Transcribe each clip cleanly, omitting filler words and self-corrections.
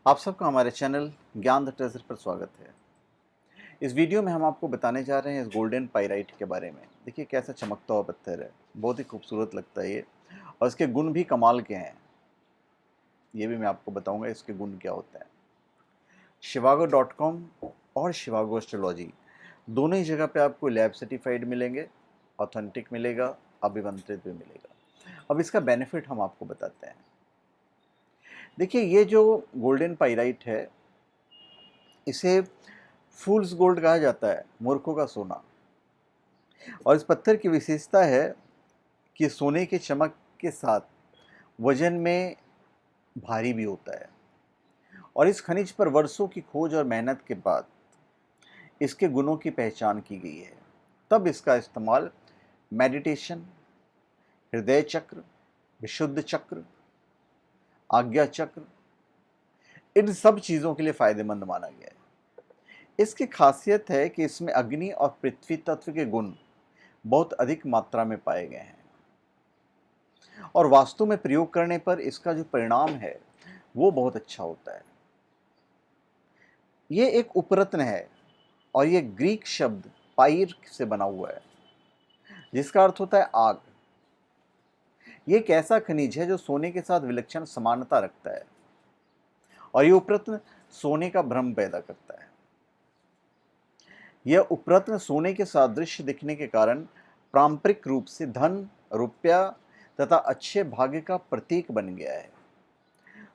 आप सबका हमारे चैनल ज्ञान द ट्रेजर पर स्वागत है। इस वीडियो में हम आपको बताने जा रहे हैं इस गोल्डन पाइराइट के बारे में। देखिए कैसा चमकता हुआ पत्थर है, बहुत ही खूबसूरत लगता है ये और इसके गुण भी कमाल के हैं। ये भी मैं आपको बताऊंगा इसके गुण क्या होते हैं। शिवागो.com और शिवागो एस्ट्रोलॉजी दोनों ही जगह पे आपको लैब सर्टिफाइड मिलेंगे, ऑथेंटिक मिलेगा, अभिमंत्रित भी मिलेगा। अब इसका बेनिफिट हम आपको बताते हैं। देखिए ये जो गोल्डन पाइराइट है, इसे फूल्स गोल्ड कहा जाता है, मूर्खों का सोना। और इस पत्थर की विशेषता है कि सोने के चमक के साथ वजन में भारी भी होता है। और इस खनिज पर वर्षों की खोज और मेहनत के बाद इसके गुणों की पहचान की गई है। तब इसका इस्तेमाल मेडिटेशन, हृदय चक्र, विशुद्ध चक्र, आज्ञा चक्र, इन सब चीज़ों के लिए फायदेमंद माना गया है। इसकी खासियत है कि इसमें अग्नि और पृथ्वी तत्व के गुण बहुत अधिक मात्रा में पाए गए हैं और वास्तु में प्रयोग करने पर इसका जो परिणाम है वो बहुत अच्छा होता है। ये एक उपरत्न है और ये ग्रीक शब्द पाइर से बना हुआ है, जिसका अर्थ होता है आग। ये एक ऐसा खनिज है जो सोने के साथ विलक्षण समानता रखता है और ये उपरत्न सोने का भ्रम पैदा करता है। यह उपरत्न सोने के सादृश्य दिखने के कारण पारंपरिक रूप से धन, रुपया तथा अच्छे भाग्य का प्रतीक बन गया है।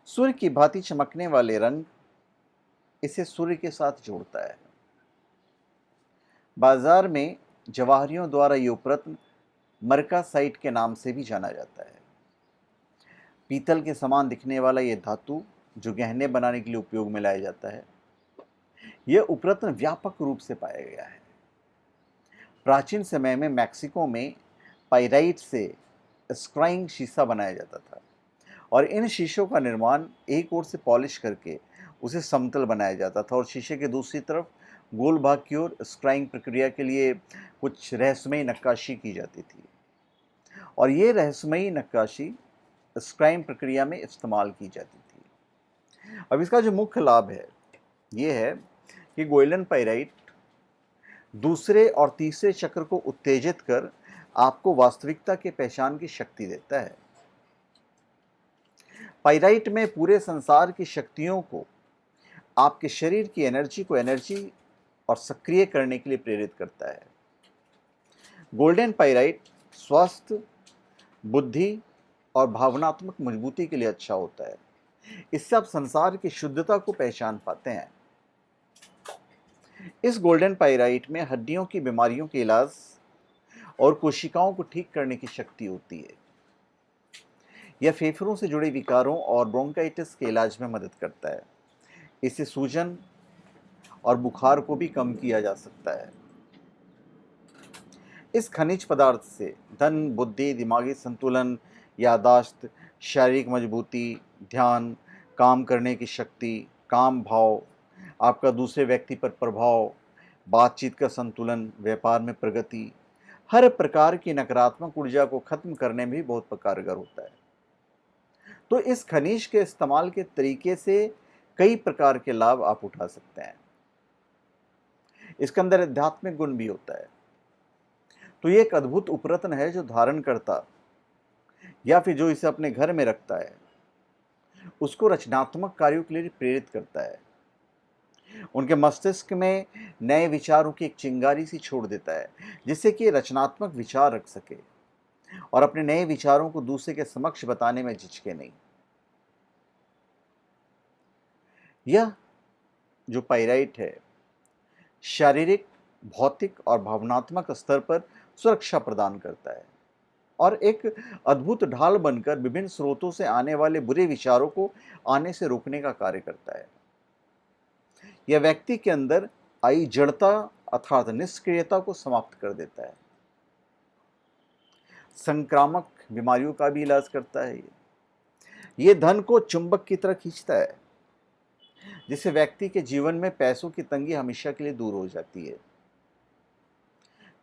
सूर्य की भांति चमकने वाले रंग इसे सूर्य के साथ जोड़ता है। बाजार में जवाहरियों द्वारा ये उपरत्न मरकासाइट के नाम से भी जाना जाता है। पीतल के समान दिखने वाला ये धातु जो गहने बनाने के लिए उपयोग में लाया जाता है, यह उपरत्न व्यापक रूप से पाया गया है। प्राचीन समय में मैक्सिको में पाइराइट से स्क्राइंग शीशा बनाया जाता था और इन शीशों का निर्माण एक ओर से पॉलिश करके उसे समतल बनाया जाता था और शीशे के दूसरी तरफ गोल भाग की ओर स्क्राइंग प्रक्रिया के लिए कुछ रहस्यमयी नक्काशी की जाती थी और ये रहस्यमयी नक्काशी स्क्राइंग प्रक्रिया में इस्तेमाल की जाती थी। अब इसका जो मुख्य लाभ है ये है कि गोल्डन पाइराइट दूसरे और तीसरे चक्र को उत्तेजित कर आपको वास्तविकता के पहचान की शक्ति देता है। पाइराइट में पूरे संसार की शक्तियों को, आपके शरीर की एनर्जी को एनर्जी और सक्रिय करने के लिए प्रेरित करता है। गोल्डन पाइराइट स्वास्थ्य, बुद्धि और भावनात्मक मजबूती के लिए अच्छा होता है। इससे आप संसार की शुद्धता को पहचान पाते हैं। इस गोल्डन पाइराइट में हड्डियों की बीमारियों के इलाज और कोशिकाओं को ठीक करने की शक्ति होती है। यह फेफड़ों से जुड़े विकारों और ब्रोंकाइटिस के इलाज में मदद करता है। इससे सूजन और बुखार को भी कम किया जा सकता है। इस खनिज पदार्थ से धन, बुद्धि, दिमागी संतुलन, यादाश्त, शारीरिक मजबूती, ध्यान, काम करने की शक्ति, काम भाव, आपका दूसरे व्यक्ति पर प्रभाव, बातचीत का संतुलन, व्यापार में प्रगति, हर प्रकार की नकारात्मक ऊर्जा को खत्म करने में भी बहुत कारगर होता है। तो इस खनिज के इस्तेमाल के तरीके से कई प्रकार के लाभ आप उठा सकते हैं। इसके अंदर आध्यात्मिक गुण भी होता है। तो ये एक अद्भुत उपरत्न है जो धारण करता या फिर जो इसे अपने घर में रखता है उसको रचनात्मक कार्यों के लिए प्रेरित करता है। उनके मस्तिष्क में नए विचारों की एक चिंगारी सी छोड़ देता है, जिससे कि रचनात्मक विचार रख सके और अपने नए विचारों को दूसरे के समक्ष बताने में झिझके नहीं। यह जो पाइराइट है शारीरिक, भौतिक और भावनात्मक स्तर पर सुरक्षा प्रदान करता है और एक अद्भुत ढाल बनकर विभिन्न स्रोतों से आने वाले बुरे विचारों को आने से रोकने का कार्य करता है। यह व्यक्ति के अंदर आई जड़ता अर्थात निष्क्रियता को समाप्त कर देता है। संक्रामक बीमारियों का भी इलाज करता है। ये धन को चुंबक की तरह खींचता है, जिससे व्यक्ति के जीवन में पैसों की तंगी हमेशा के लिए दूर हो जाती है।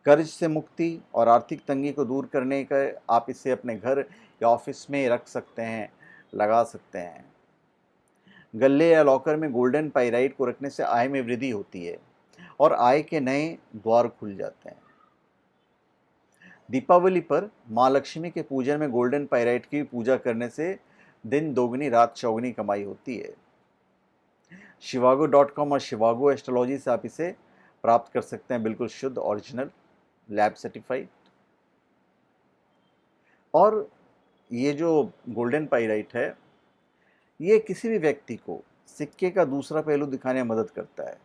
कर्ज से मुक्ति और आर्थिक तंगी को दूर करने का आप इसे अपने घर या ऑफिस में रख सकते हैं, लगा सकते हैं। गल्ले या लॉकर में गोल्डन पाइराइट को रखने से आय में वृद्धि होती है और आय के नए द्वार खुल जाते हैं। दीपावली पर माँ लक्ष्मी के पूजन में गोल्डन पाइराइट की पूजा करने से दिन दोगुनी रात चौगुनी कमाई होती है। shivago.com और शिवागो एस्ट्रोलॉजी से आप इसे प्राप्त कर सकते हैं, बिल्कुल शुद्ध, ओरिजिनल, लैब सर्टिफाइड। और ये जो गोल्डन पाइराइट है, ये किसी भी व्यक्ति को सिक्के का दूसरा पहलू दिखाने में मदद करता है।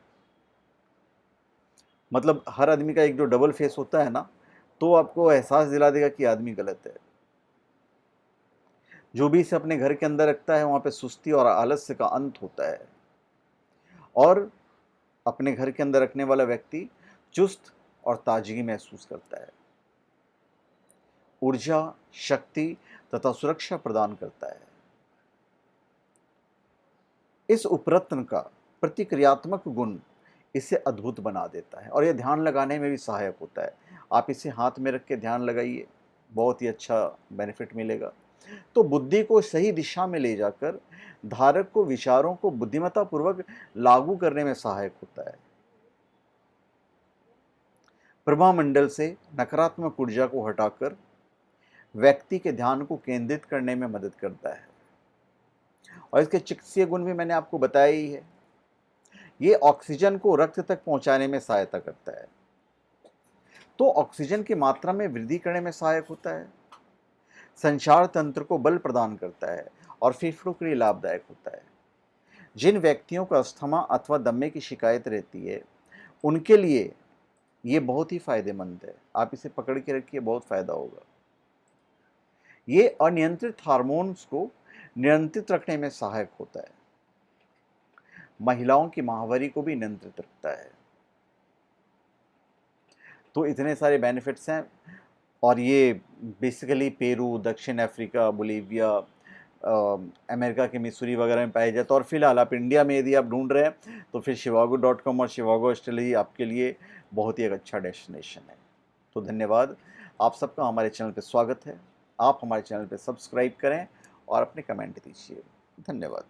मतलब हर आदमी का एक जो डबल फेस होता है ना, तो आपको एहसास दिला देगा कि आदमी गलत है। जो भी इसे अपने घर के अंदर रखता है, वहाँ पे सुस्ती और आलस्य का अंत होता है और अपने घर के अंदर रखने वाला व्यक्ति चुस्त और ताजगी महसूस करता है, ऊर्जा, शक्ति तथा सुरक्षा प्रदान करता है। इस उपरत्न का प्रतिक्रियात्मक गुण इसे अद्भुत बना देता है और यह ध्यान लगाने में भी सहायक होता है। आप इसे हाथ में रख के ध्यान लगाइए, बहुत ही अच्छा बेनिफिट मिलेगा। तो बुद्धि को सही दिशा में ले जाकर धारक को विचारों को बुद्धिमत्तापूर्वक लागू करने में सहायक होता है। प्रभामंडल से नकारात्मक ऊर्जा को हटाकर व्यक्ति के ध्यान को केंद्रित करने में मदद करता है और इसके चिकित्सीय गुण भी मैंने आपको बताया ही है। ये ऑक्सीजन को रक्त तक पहुंचाने में सहायता करता है, तो ऑक्सीजन की मात्रा में वृद्धि करने में सहायक होता है, संचार तंत्र को बल प्रदान करता है और फेफड़ों के लिए लाभदायक होता है। जिन व्यक्तियों को अस्थमा अथवा दमे की शिकायत रहती है, उनके लिए ये बहुत ही फायदेमंद है। आप इसे पकड़ के रखिए, बहुत फायदा होगा। ये अनियंत्रित हार्मोन्स को नियंत्रित रखने में सहायक होता है, महिलाओं की माहवारी को भी नियंत्रित रखता है। तो इतने सारे बेनिफिट्स हैं और ये बेसिकली पेरू, दक्षिण अफ्रीका, बोलीविया, अमेरिका के मिसूरी वगैरह में पाए जाते हैं। और फिलहाल आप इंडिया में यदि आप ढूंढ रहे हैं तो फिर shivago.com और शिवागो एस्ट्रोलॉजी आपके लिए बहुत ही एक अच्छा डेस्टिनेशन है। तो धन्यवाद, आप सबका हमारे चैनल पे स्वागत है। आप हमारे चैनल पे सब्सक्राइब करें और अपने कमेंट दीजिए। धन्यवाद।